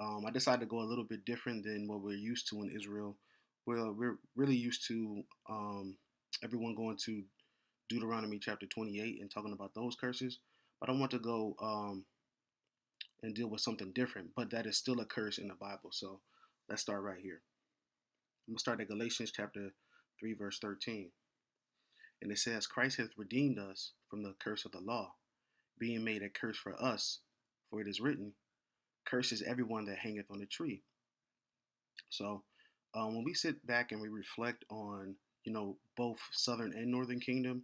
I decided to go a little bit different than what we're used to in Israel. Well, we're really used to everyone going to Deuteronomy chapter 28 and talking about those curses. But I want to go and deal with something different, but that is still a curse in the Bible. So let's start right here. I'm going to start at Galatians chapter 3, verse 13. And it says, Christ hath redeemed us from the curse of the law, being made a curse for us. For it is written, Cursed is everyone that hangeth on a tree. So when we sit back and we reflect on, both Southern and Northern Kingdom,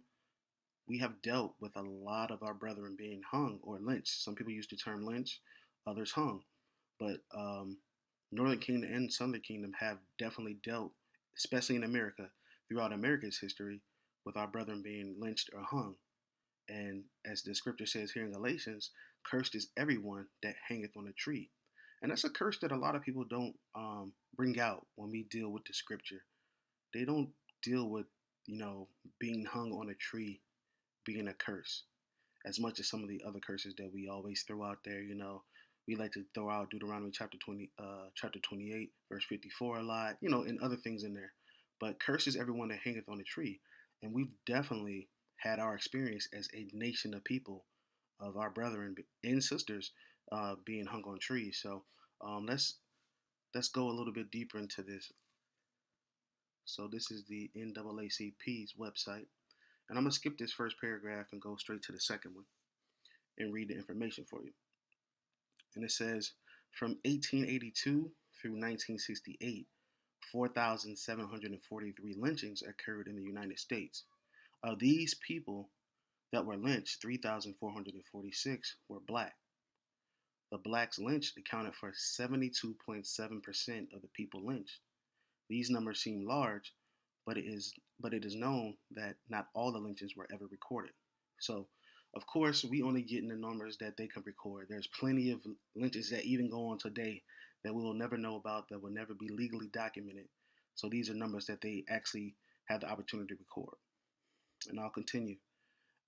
we have dealt with a lot of our brethren being hung or lynched. Some people use the term lynch, others hung. But Northern Kingdom and Southern Kingdom have definitely dealt, especially in America, throughout America's history, with our brethren being lynched or hung. And as the scripture says here in Galatians, cursed is everyone that hangeth on a tree. And that's a curse that a lot of people don't bring out when we deal with the scripture. They don't deal with, being hung on a tree being a curse as much as some of the other curses that we always throw out there. We like to throw out Deuteronomy chapter 28, verse 54 a lot, and other things in there. But curses everyone that hangeth on a tree. And we've definitely had our experience as a nation of people, of our brethren and sisters being hung on trees. So let's go a little bit deeper into this. So this is the NAACP's website. And I'm going to skip this first paragraph and go straight to the second one and read the information for you. And it says, from 1882 through 1968, 4,743 lynchings occurred in the United States. Of these people that were lynched, 3,446 were black. The blacks lynched accounted for 72.7% of the people lynched. These numbers seem large, but it is known that not all the lynchings were ever recorded. So, of course, we only get in the numbers that they can record. There's plenty of lynchings that even go on today that we will never know about, that will never be legally documented. So these are numbers that they actually have the opportunity to record. And I'll continue.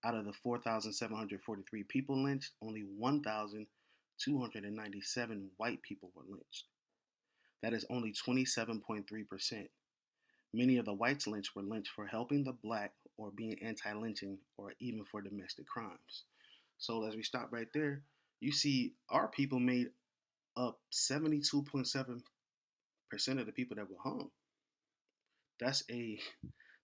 Out of the 4,743 people lynched, only 1,297 white people were lynched. That is only 27.3%. Many of the whites lynched were lynched for helping the black or being anti-lynching or even for domestic crimes. So as we stop right there, you see our people made up 72.7% of the people that were hung. That's a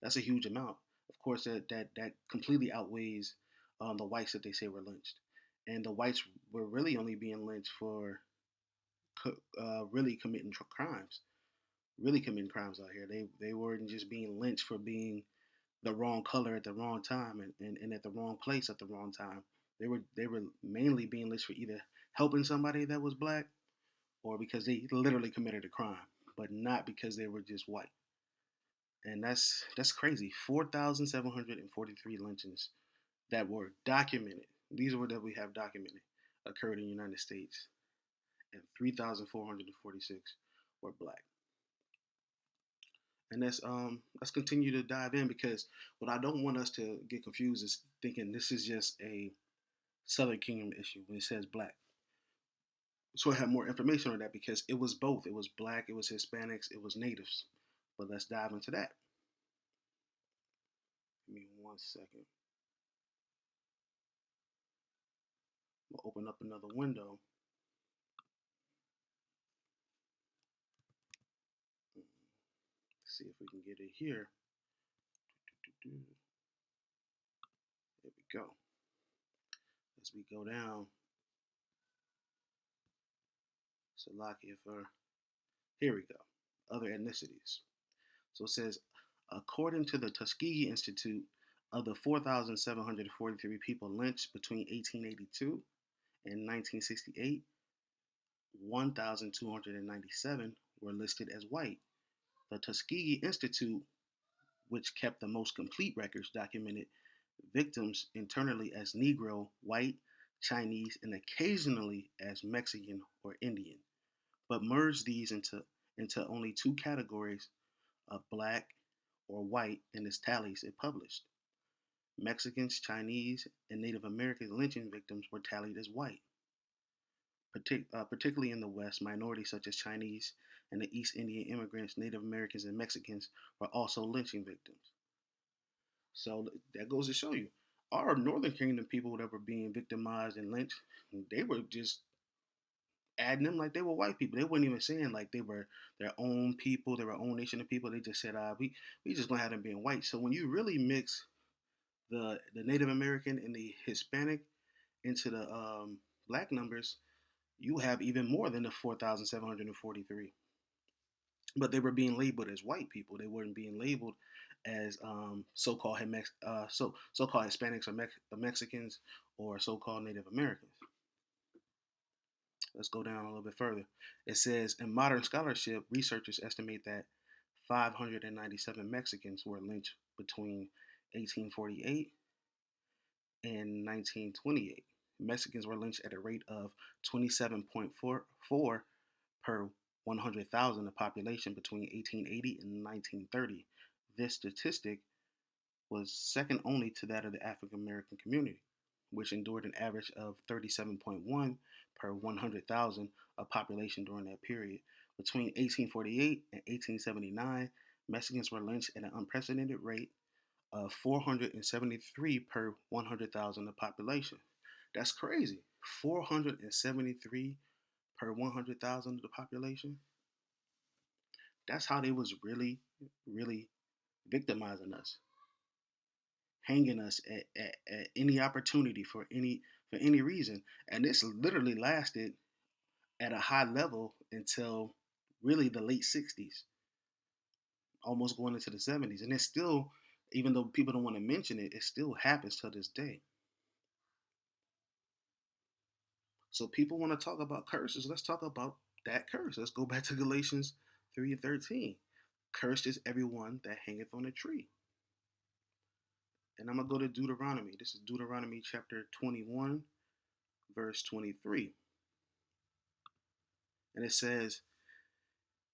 that's a huge amount. Of course, that completely outweighs the whites that they say were lynched, and the whites were really only being lynched for really committing crimes, really committing crimes out here. They weren't just being lynched for being the wrong color at the wrong time and at the wrong place at the wrong time. They were mainly being lynched for either helping somebody that was black or because they literally committed a crime, but not because they were just white. And that's crazy. 4,743 lynchings that were documented. These are what that we have documented occurred in the United States, and 3,446 were black. And let's continue to dive in, because what I don't want us to get confused is thinking this is just a Southern Kingdom issue when it says black. So I have more information on that, because it was both. It was black, it was Hispanics, it was natives. But let's dive into that. Give me 1 second. We'll open up another window. See if we can get it here. There we go. As we go down, Salakia for, here we go, other ethnicities. So it says, according to the Tuskegee Institute, of the 4,743 people lynched between 1882 and 1968, 1,297 were listed as white. The Tuskegee Institute, which kept the most complete records, documented victims internally as Negro, white, Chinese, and occasionally as Mexican or Indian, but merged these into only two categories of black or white in its tallies it published. Mexicans, Chinese, and Native American lynching victims were tallied as white. particularly in the West, minorities such as Chinese and the East Indian immigrants, Native Americans, and Mexicans were also lynching victims. So that goes to show you, our Northern Kingdom people that were being victimized and lynched, they were just adding them like they were white people. They weren't even saying like they were their own people, their own nation of people. They just said, we just gonna have them being white. So when you really mix the Native American and the Hispanic into the black numbers, you have even more than the 4,743. But they were being labeled as white people. They weren't being labeled as so-called Hispanics or Mexicans or so-called Native Americans. Let's go down a little bit further. It says in modern scholarship, researchers estimate that 597 Mexicans were lynched between 1848 and 1928. Mexicans were lynched at a rate of 27.44 per 100,000 of population between 1880 and 1930. This statistic was second only to that of the African American community, which endured an average of 37.1 per 100,000 of population during that period. Between 1848 and 1879, Mexicans were lynched at an unprecedented rate of 473 per 100,000 of population. That's crazy. 473 per 100,000 of the population. That's how they was really victimizing us, hanging us at any opportunity for any reason. And this literally lasted at a high level until really the late 60s, almost going into the 70s. And it's still, even though people don't want to mention it, it still happens to this day. So people want to talk about curses. Let's talk about that curse. Let's go back to Galatians 3 and 13. Cursed is everyone that hangeth on a tree. And I'm going to go to Deuteronomy. This is Deuteronomy chapter 21, verse 23. And it says,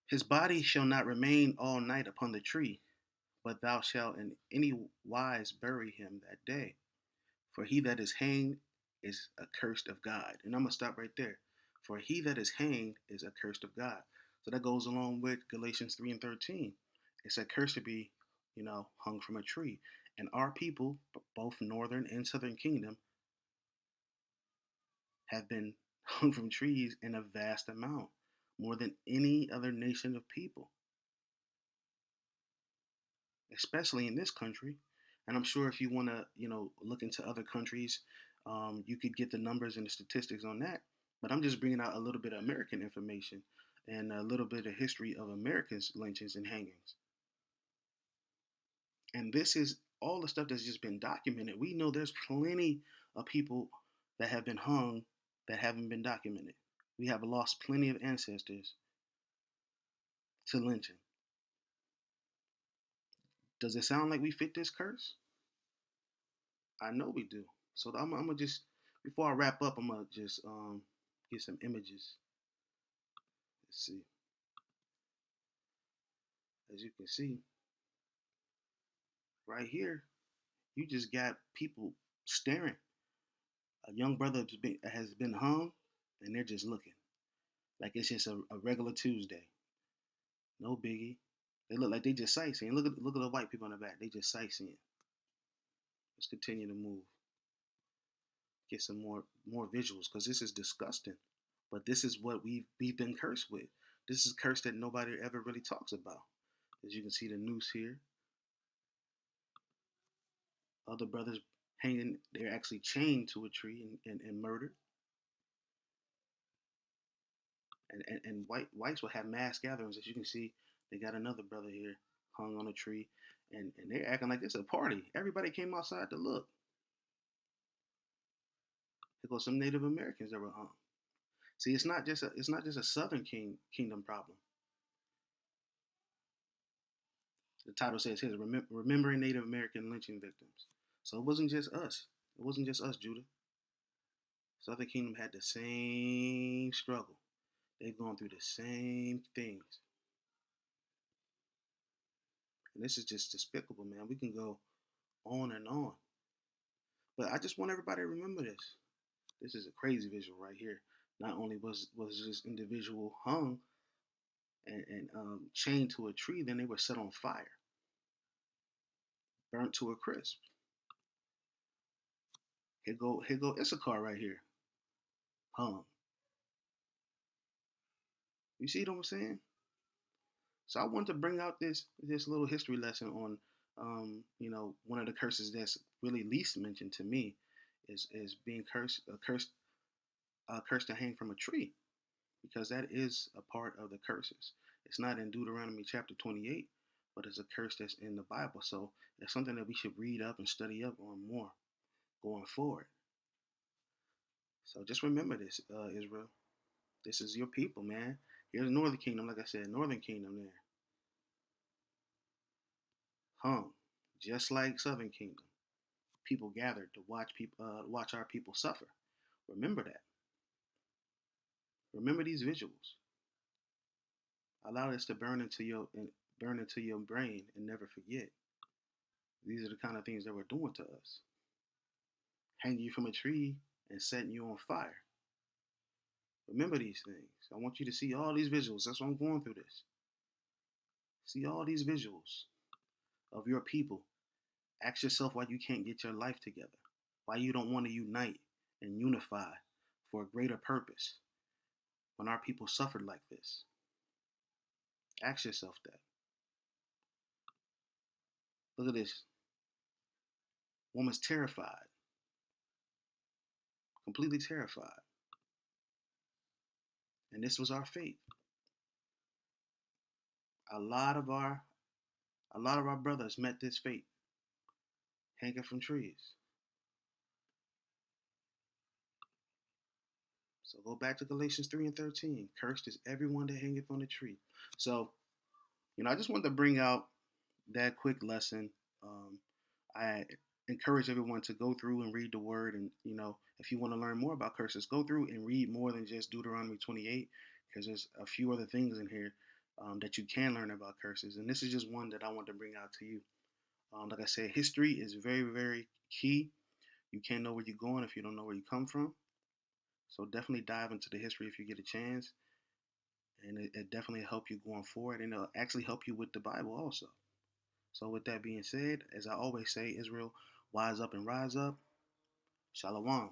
his body shall not remain all night upon the tree, but thou shalt in any wise bury him that day. For he that is hanged is accursed of God. And I'm going to stop right there. For he that is hanged is accursed of God. So that goes along with Galatians 3 and 13. It's accursed to be, hung from a tree. And our people, both northern and southern kingdom, have been hung from trees in a vast amount, more than any other nation of people, especially in this country. And I'm sure if you want to, look into other countries, you could get the numbers and the statistics on that. But I'm just bringing out a little bit of American information and a little bit of history of America's lynchings and hangings. And this is all the stuff that's just been documented. We know there's plenty of people that have been hung that haven't been documented. We have lost plenty of ancestors to lynching. Does it sound like we fit this curse? I know we do. So I'm gonna just, before I wrap up, I'm gonna just get some images. Let's see. As you can see, right here, you just got people staring. A young brother has been hung, and they're just looking like it's just a regular Tuesday. No biggie. They look like they just sightseeing. Look at the white people in the back. They just sightseeing. Let's continue to move. Get some more visuals because this is disgusting. But this is what we've been cursed with. This is a curse that nobody ever really talks about. As you can see, the noose here. Other brothers hanging. They're actually chained to a tree and murdered. And whites will have mass gatherings. As you can see, they got another brother here hung on a tree, and they're acting like it's a party. Everybody came outside to look. There goes some Native Americans that were hung. See, it's not just a Southern Kingdom problem. The title says here, remembering Native American lynching victims. So it wasn't just us. It wasn't just us, Judah. Southern Kingdom had the same struggle. They've gone through the same things. And this is just despicable, man. We can go on and on. But I just want everybody to remember this. This is a crazy visual right here. Not only was this individual hung and chained to a tree, then they were set on fire, burnt to a crisp. Here go Issachar right here, hung. You see what I'm saying? So I want to bring out this little history lesson on, one of the curses that's really least mentioned to me is being cursed to hang from a tree, because that is a part of the curses. It's not in Deuteronomy chapter 28, but it's a curse that's in the Bible. So it's something that we should read up and study up on more going forward. So just remember this, Israel. This is your people, man. Here's Northern Kingdom, like I said, Northern Kingdom there, hung, just like Southern Kingdom. People gathered to watch our people suffer. Remember that. Remember these visuals. Allow this to burn into your brain and never forget. These are the kind of things that we're doing to us. Hanging you from a tree and setting you on fire. Remember these things. I want you to see all these visuals. That's why I'm going through this. See all these visuals of your people. Ask yourself why you can't get your life together. Why you don't want to unite and unify for a greater purpose when our people suffered like this. Ask yourself that. Look at this. Woman's terrified, completely terrified. And this was our fate. A lot of our a lot of our brothers met this fate, hanging from trees. So go back to Galatians 3 and 13. Cursed is everyone that hangeth on the tree. So, I just wanted to bring out that quick lesson. I encourage everyone to go through and read the word. And, if you want to learn more about curses, go through and read more than just Deuteronomy 28, because there's a few other things in here that you can learn about curses. And this is just one that I want to bring out to you. Like I said, history is very, very key. You can't know where you're going if you don't know where you come from. So definitely dive into the history if you get a chance. And it definitely help you going forward. And it'll actually help you with the Bible also. So with that being said, as I always say, Israel, wise up and rise up. Shalom.